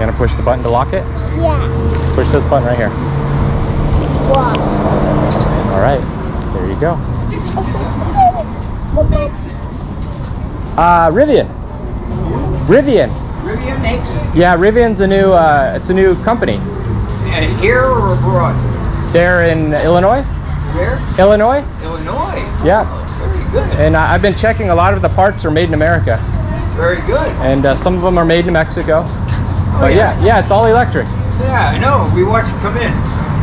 gonna push the button to lock it? Yeah. Push this button right here. Wow. All right, there you go. Rivian. Rivian. Rivian makes it? Yeah, Rivian's a new, it's a new company. Here or abroad? They're in Illinois. Where? Illinois? Illinois. Yeah. Oh, very good. And I've been checking, a lot of the parts are made in America. Very good. And some of them are made in Mexico. Oh, But yeah, it's all electric. Yeah, I know. We watched it come in.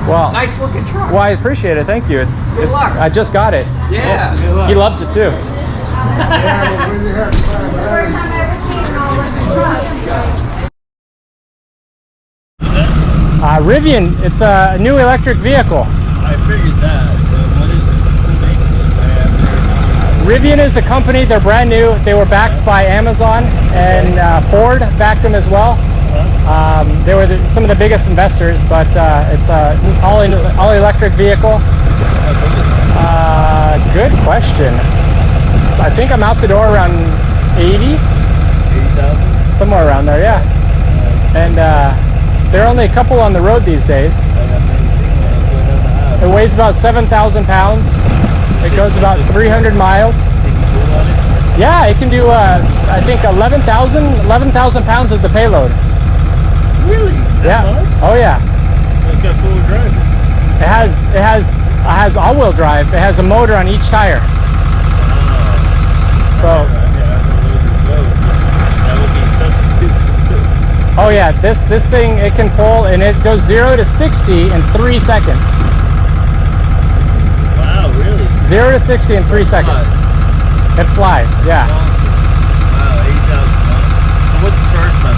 Well, Nice looking truck. well, I appreciate it. Thank you. Good luck. I just got it. Yeah. Good luck. He loves it too. Rivian, it's a new electric vehicle. I figured that, but what is it? Who makes it? Rivian is a company, they're brand new. They were backed by Amazon, and Ford backed them as well. They were some of the biggest investors, but it's an all electric vehicle. Good question. I think I'm out the door around 80? 80,000? Somewhere around there, yeah. And there are only a couple on the road these days. It weighs about 7,000 pounds. It goes about 300 miles. Yeah, it can do, I think 11,000 pounds is the payload. Really? Yeah. Oh yeah. It's got four-wheel drive. It has all-wheel drive. It has a motor on each tire. So. That would be substitute. Oh yeah, this thing, it can pull, and it goes 0 to 60 in 3 seconds. Wow, really? 0 to 60 in 3 seconds. It flies, yeah. Wow, 8,000. So what's the charge time?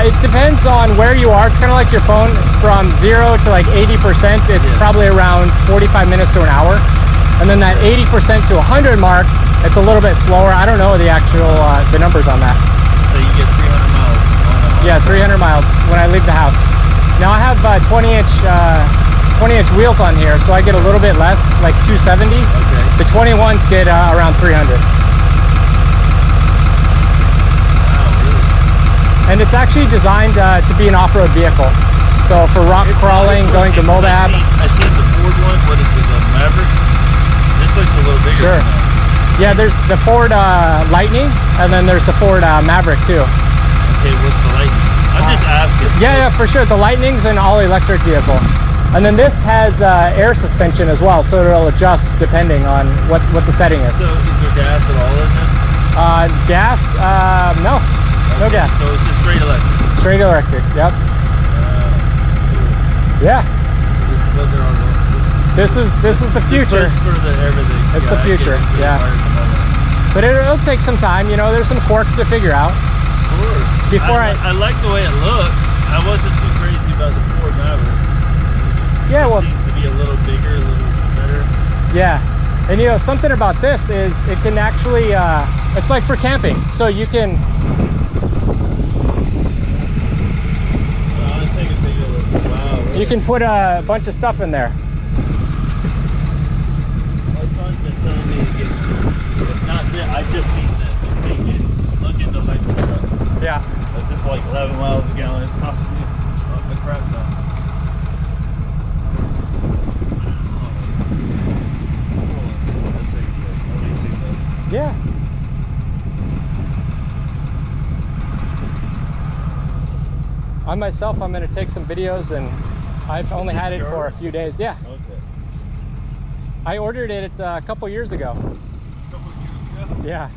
It depends on where you are. It's kind of like your phone. From 0 to like 80%, it's probably around 45 minutes to an hour. And then that 80% to 100 mark, it's a little bit slower. I don't know the actual the numbers on that. So you get 300 miles on Yeah, 300 miles when I leave the house. Now I have 20-inch wheels on here, so I get a little bit less, like 270. Okay. The 21s get around 300. And it's actually designed to be an off-road vehicle. So for rock crawling, going to Moab. I seen the Ford one. What is it, the Maverick? This looks a little bigger. Sure. Than that. Yeah, there's the Ford Lightning, and then there's the Ford Maverick too. Okay, what's the Lightning? I'm just asking. Yeah, for sure. The Lightning's an all-electric vehicle. And then this has air suspension as well, so it'll adjust depending on what the setting is. So is there gas at all in this? Gas? No. No gas. So it's just straight electric. Straight electric, yep. Yeah. This is what they're all going. This is the future. For the everything. It's the future, yeah. But it'll take some time, you know, there's some quirks to figure out. Of course. Before I like the way it looks. I wasn't too crazy about the Ford Maverick. Yeah, well, It seems to be a little bigger, a little better. yeah. And you know, something about this is it can actually, it's like for camping. So you can, Take a bigger look. Wow. Really? you can put a bunch of stuff in there. My son's been telling me to get, if not this, I've just seen this. Look into electric trucks. Yeah. It's just like 11 miles a gallon. It's costing me a crap ton. Yeah. I myself, I'm going to take some videos, and I've only had it for a few days. Yeah. Okay. I ordered it a couple years ago. A couple of years ago? Yeah.